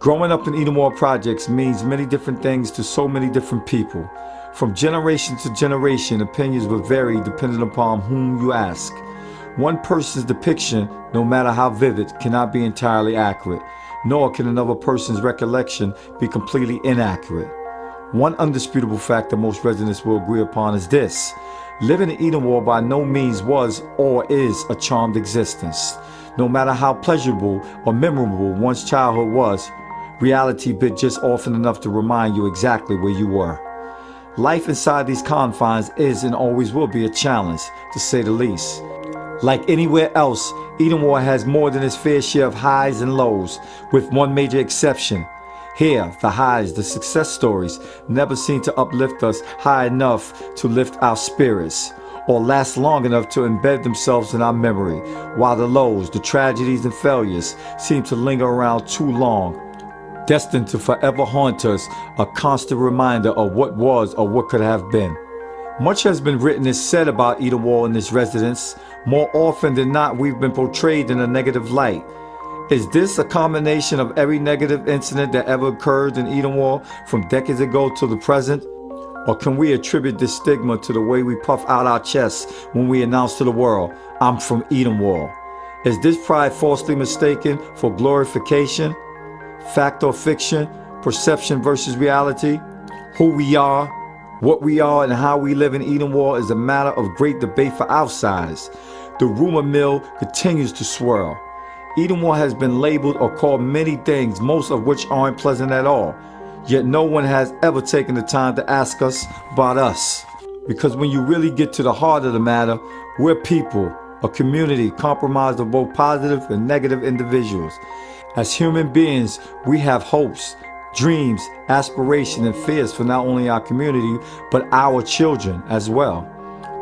Growing up in Edenwald projects means many different things to so many different people. From generation to generation, opinions will vary depending upon whom you ask. One person's depiction, no matter how vivid, cannot be entirely accurate, nor can another person's recollection be completely inaccurate. One undisputable fact that most residents will agree upon is this: living in Edenwald by no means was or is a charmed existence. No matter how pleasurable or memorable one's childhood was, reality bit just often enough to remind you exactly where you were. Life inside these confines is and always will be a challenge, to say the least. Like anywhere else, Edenwald has more than its fair share of highs and lows, with one major exception. Here, the highs, the success stories, never seem to uplift us high enough to lift our spirits, or last long enough to embed themselves in our memory, while the lows, the tragedies and failures seem to linger around too long, destined to forever haunt us, a constant reminder of what was or what could have been. Much has been written and said about Edenwald and its residents. More often than not, we've been portrayed in a negative light. Is this a combination of every negative incident that ever occurred in Edenwald from decades ago to the present? Or can we attribute this stigma to the way we puff out our chests when we announce to the world, "I'm from Edenwald"? Is this pride falsely mistaken for glorification? Fact or fiction? Perception versus reality? Who we are, what we are, and how we live in Edenwald is a matter of great debate for outsiders. The rumor mill continues to swirl. Edenwald has been labeled or called many things, most of which aren't pleasant at all. Yet no one has ever taken the time to ask us about us. Because when you really get to the heart of the matter, we're people, a community compromised of both positive and negative individuals. As human beings, we have hopes, dreams, aspirations, and fears for not only our community, but our children as well.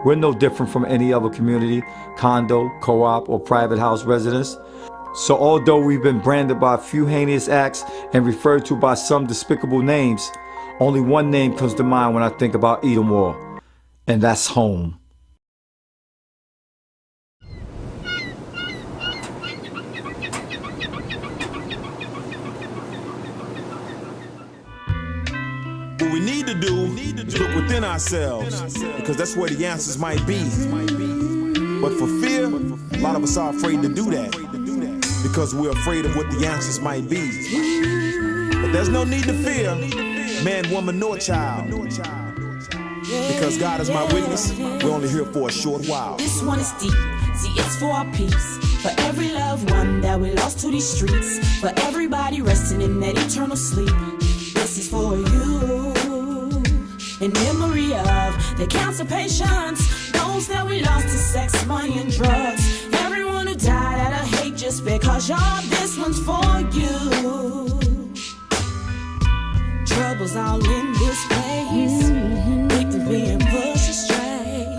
We're no different from any other community, condo, co-op, or private house residents. So although we've been branded by a few heinous acts and referred to by some despicable names, only one name comes to mind when I think about Edenwald, and that's home. What we need to do is look within ourselves, because that's where the answers might be. But for fear, a lot of us are afraid to do that, because we're afraid of what the answers might be. But there's no need to fear, man, woman, nor child, because God is my witness, we're only here for a short while. This one is deep, see it's for our peeps, for every loved one that we lost to these streets, for everybody resting in that eternal sleep. This is for you, in memory of the cancer patients, those that we lost to sex, money, and drugs. Everyone who died out of hate just because y'all, this one's for you. Troubles all in this place, victims being pushed astray.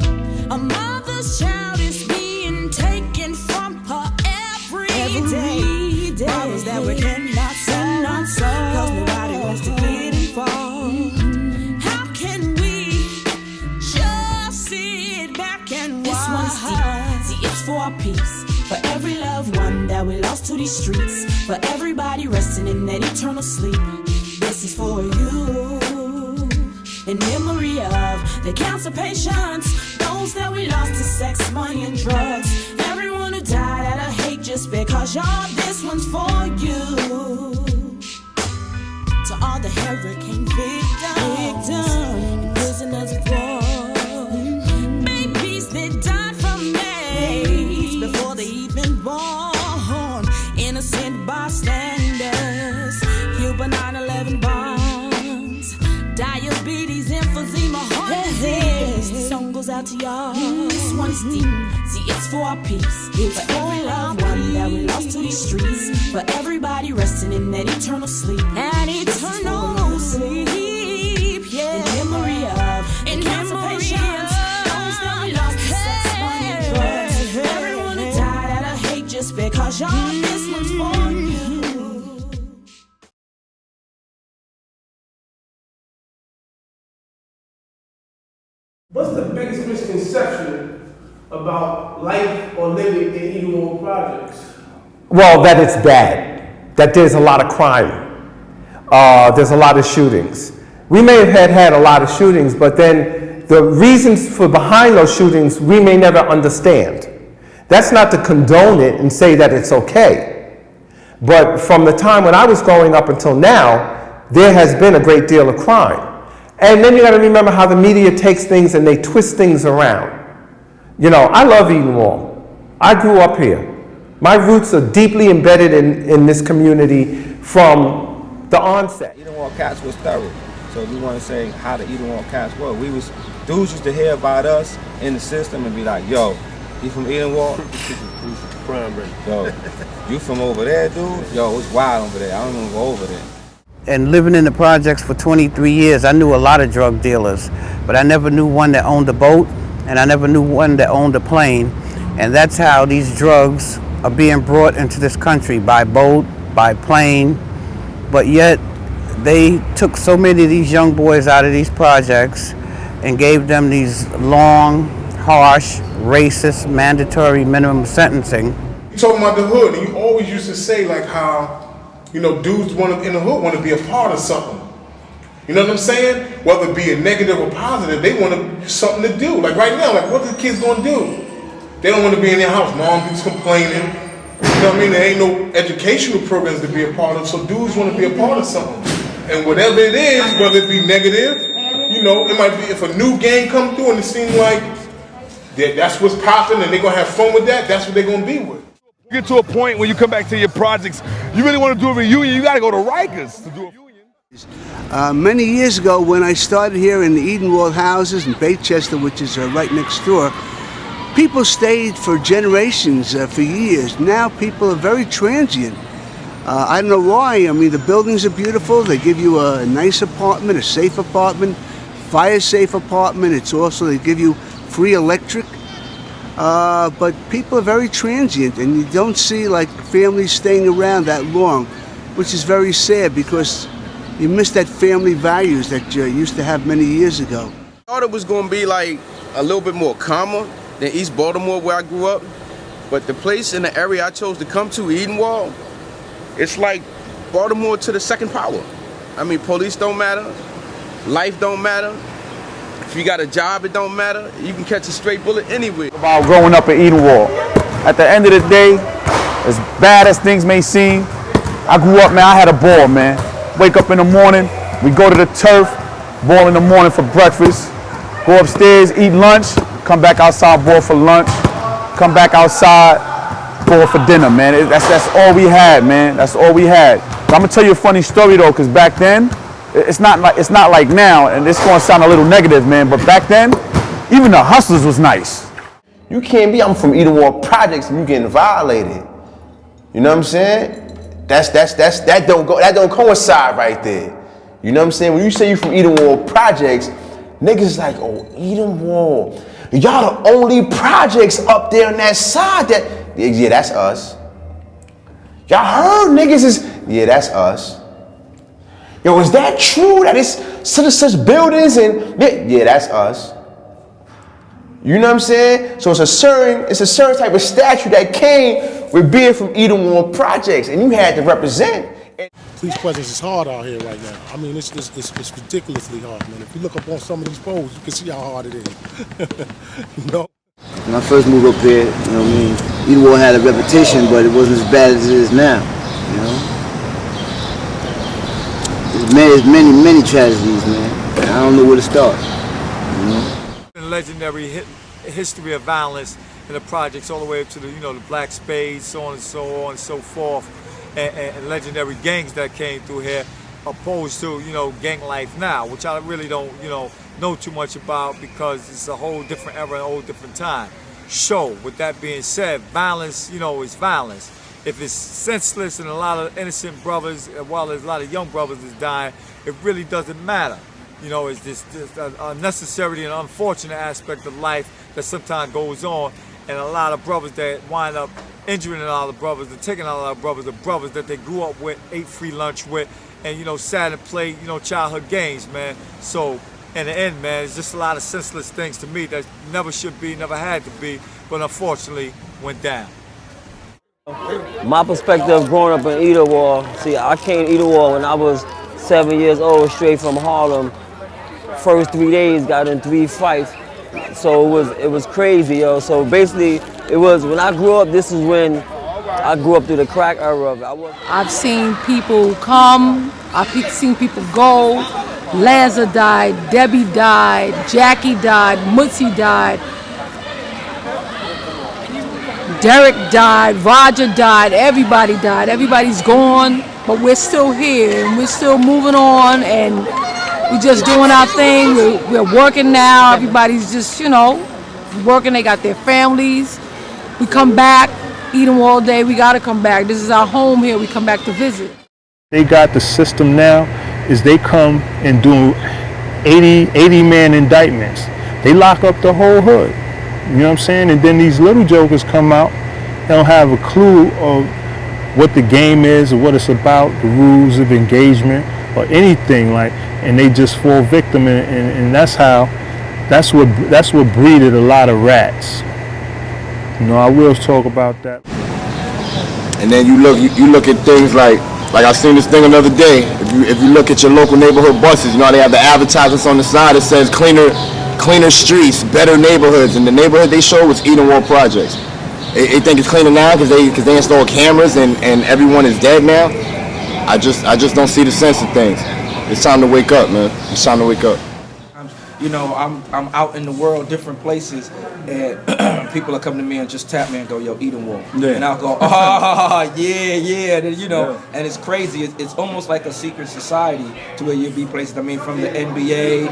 A mother's child is being taken from her every day. Problems that we cannot solve, cause nobody wants to get involved. How can we just sit back and watch? This one's deep, see it's for our peeps, for every loved one that we lost to these streets, for everybody resting in that eternal sleep. This is for you, in memory of the cancer patients, those that we lost to sex, money, and drugs. Everyone who died out of hate just because y'all, this one's for you. To all the hurricane victims, prisoners of war, babies that died from AIDS before they even born, innocent bystanders, killed by 9/11 bombs, diabetes, emphysema, heart disease. This song goes out to y'all. This one is deep, see it's for our peeps, it's for every loved one that we lost to these streets, for everybody resting in that eternal sleep. And eternal sleep, yeah. In memory of, in cancer patients, those that we lost to sex, money, and drugs. Everyone who died out of hate just because y'all, this one's for you. What's the biggest misconception about life or living in Edenwald projects? Well, that it's bad, that there's a lot of crime, there's a lot of shootings. We may have had a lot of shootings, but then the reasons for behind those shootings we may never understand. That's not to condone it and say that it's okay. But from the time when I was growing up until now, there has been a great deal of crime. And then you gotta remember how the media takes things and they twist things around. You know, I love Edenwald. I grew up here. My roots are deeply embedded in this community from the onset. Edenwald cats was thorough. So we want to say how the Edenwald cats were. Dudes used to hear about us in the system and be like, yo, you from Edenwald? Crime rate. Yo, you from over there, dude? Yo, it's wild over there. I don't even go over there. And living in the projects for 23 years, I knew a lot of drug dealers, but I never knew one that owned a boat, and I never knew one that owned a plane. And that's how these drugs are being brought into this country, by boat, by plane, but yet they took so many of these young boys out of these projects and gave them these long, harsh, racist, mandatory minimum sentencing. You talking about the hood, and you always used to say like how, you know, dudes in the hood want to be a part of something. You know what I'm saying? Whether it be a negative or positive, they want something to do. Like right now, like what the kids gonna do? They don't want to be in their house. Mom keeps complaining. You know what I mean? There ain't no educational programs to be a part of, so dudes want to be a part of something. And whatever it is, whether it be negative, you know, it might be if a new gang come through and it seems like that's what's popping and they're going to have fun with that, that's what they're going to be with. You get to a point when you come back to your projects, you really want to do a reunion, you got to go to Rikers to do a reunion. Many years ago when I started here in the Edenwald houses in Baychester, which is right next door, people stayed for generations, for years. Now people are very transient. I don't know why. I mean, the buildings are beautiful. They give you a nice apartment, a safe apartment, fire-safe apartment. It's also, they give you free electric. But people are very transient, and you don't see like families staying around that long, which is very sad because you miss that family values that you used to have many years ago. I thought it was going to be like a little bit more calmer than East Baltimore where I grew up. But the place in the area I chose to come to, Edenwald, it's like Baltimore to the second power. I mean, police don't matter, life don't matter. If you got a job, it don't matter. You can catch a straight bullet anywhere. About growing up in Edenwald. At the end of the day, as bad as things may seem, I grew up, man, I had a ball, man. Wake up in the morning, we go to the turf, ball in the morning for breakfast, go upstairs, eat lunch, come back outside, ball for lunch, come back outside, ball for dinner, man. That's all we had, man. That's all we had. But I'm gonna tell you a funny story though, because back then, it's not like now, and it's gonna sound a little negative, man, but back then, even the hustlers was nice. You can't be, I'm from Edenwald Projects and you getting violated. You know what I'm saying? That don't coincide right there. You know what I'm saying? When you say you from Edenwald Projects, niggas like, oh, Edenwald. Y'all the only projects up there on that side that, yeah, that's us. Y'all heard niggas is, yeah, that's us. Yo, is that true that it's such and such buildings and, yeah, that's us. You know what I'm saying? So it's a certain type of statue that came with being from Edenwald Projects, and you had to represent. Police presence is hard out here right now. I mean, it's ridiculously hard, man. If you look up on some of these poles, you can see how hard it is. You know? When I first moved up here, you know what I mean, Edenwald had a reputation, but it wasn't as bad as it is now, you know? There's many tragedies, man. I don't know where to start, you know? Legendary history of violence in the projects all the way up to the, you know, the Black Spades, so on and so forth, and legendary gangs that came through here, opposed to, you know, gang life now, which I really don't, you know too much about because it's a whole different era, a whole different time. So, with that being said, violence, you know, is violence. If it's senseless and a lot of innocent brothers, while there's a lot of young brothers is dying, it really doesn't matter. You know, it's just a necessary and unfortunate aspect of life that sometimes goes on, and a lot of brothers that wind up injuring a lot of brothers and taking a lot of brothers, the brothers that they grew up with, ate free lunch with, and, you know, sat and played, you know, childhood games, man. So, in the end, man, it's just a lot of senseless things to me that never should be, never had to be, but unfortunately went down. My perspective growing up in Edenwald, see, I came to Edenwald when I was 7 years old, straight from Harlem. First 3 days, got in 3 fights. So it was crazy, yo. So basically, it was when I grew up. This is when I grew up through the crack era of it. I've seen people come. I've seen people go. Lanza died. Debbie died. Jackie died. Mutsi died. Derek died. Roger died. Everybody died. Everybody's gone, but we're still here and we're still moving on and we're just doing our thing. We're working now. Everybody's just, you know, working. They got their families. We come back, Edenwald Day. We got to come back. This is our home here. We come back to visit. They got the system now is they come and do 80-man indictments. They lock up the whole hood. You know what I'm saying? And then these little jokers come out. They don't have a clue of what the game is or what it's about, the rules of engagement or anything like, and they just fall victim, and that's what breeded a lot of rats. You know, I will talk about that. And then you look at things like I seen this thing another day. If you look at your local neighborhood buses, you know, they have the advertisements on the side that says cleaner streets, better neighborhoods, and the neighborhood they show was Edenwald Projects. They think it's cleaner now because they installed cameras and everyone is dead now. I just don't see the sense of things. It's time to wake up, man. It's time to wake up. You know, I'm out in the world, different places, and people are coming to me and just tap me and go, "Yo, Edenwald," and I'll go, "Oh, yeah," and, you know, and it's crazy. It's almost like a secret society to where you'll be places. I mean, from the NBA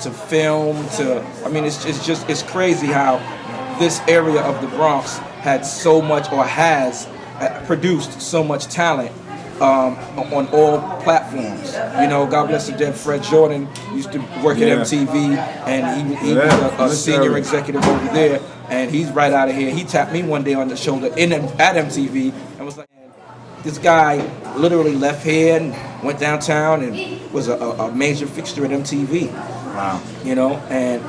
to film to, I mean, it's crazy how this area of the Bronx had so much, or has produced so much talent. On all platforms. You know, God bless the dead Fred Jordan used to work at MTV, and he was a senior executive over there, and he's right out of here. He tapped me one day on the shoulder at MTV and was like, this guy literally left here and went downtown and was a major fixture at MTV. Wow. You know, and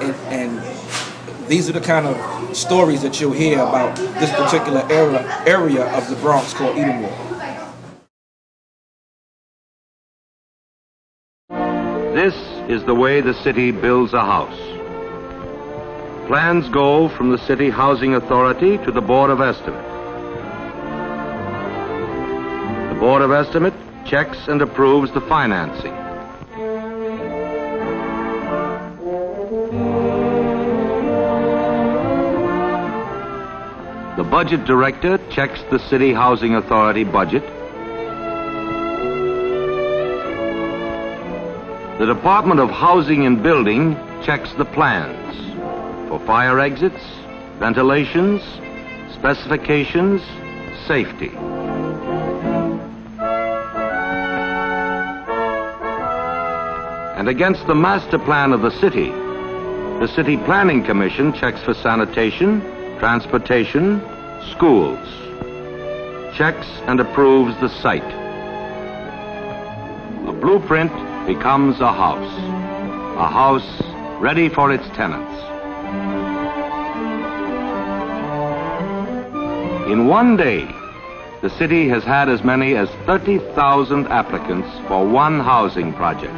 these are the kind of stories that you'll hear about this particular area of the Bronx called Edenwald. This is the way the city builds a house. Plans go from the City Housing Authority to the Board of Estimate. The Board of Estimate checks and approves the financing. The Budget Director checks the City Housing Authority budget. The Department of Housing and Building checks the plans for fire exits, ventilations, specifications, safety. And against the master plan of the City Planning Commission checks for sanitation, transportation, schools, checks and approves the site. A blueprint becomes a house ready for its tenants. In one day, the city has had as many as 30,000 applicants for one housing project.